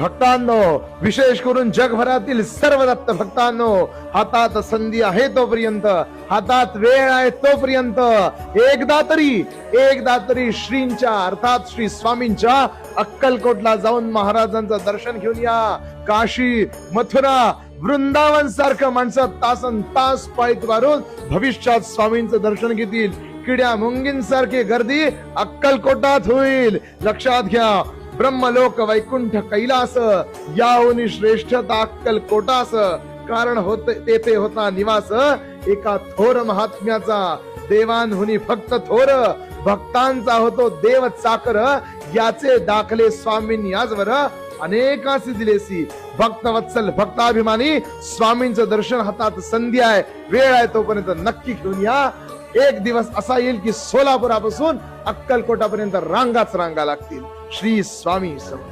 भक्तांनो, विशेष करून जगभरातील सर्व दत्त भक्तांनो, हातात संधी आहे तोपर्यंत, हातात वेळ आहे तोपर्यंत एकदा तरी श्रींच्या अर्थात श्री स्वामींच्या अक्कलकोटला जाऊन महाराजांचं दर्शन घेऊन या. काशी, मथुरा, वृंदावन सारखं माणसं तासन तास पायी मारून भविष्यात स्वामींचं दर्शन घेतील. किड्या मुंगींसारखी गर्दी अक्कलकोटात होईल. लक्षात घ्या, ब्रह्मलोक वैकुंठ कैलास याहून श्रेष्ठता अक्कलकोटास. कारण तेथे होता निवास एका थोर महात्म्याचा. देवांहुनी फक्त थोर, भक्तांचा होतो देव चाकर. याचे दाखले स्वामींनी आजवर अनेकांशी दिलेसी. भक्तवत्सल भक्ताभिमानी स्वामींचं दर्शन हातात संधी आहे, वेळ आहे तोपर्यंत नक्की घेऊन या. एक दिवस असा येईल की सोलापुरापासून अक्कलकोटापर्यंत रांगाच रांगा लागतील. श्री स्वामी समर्थ.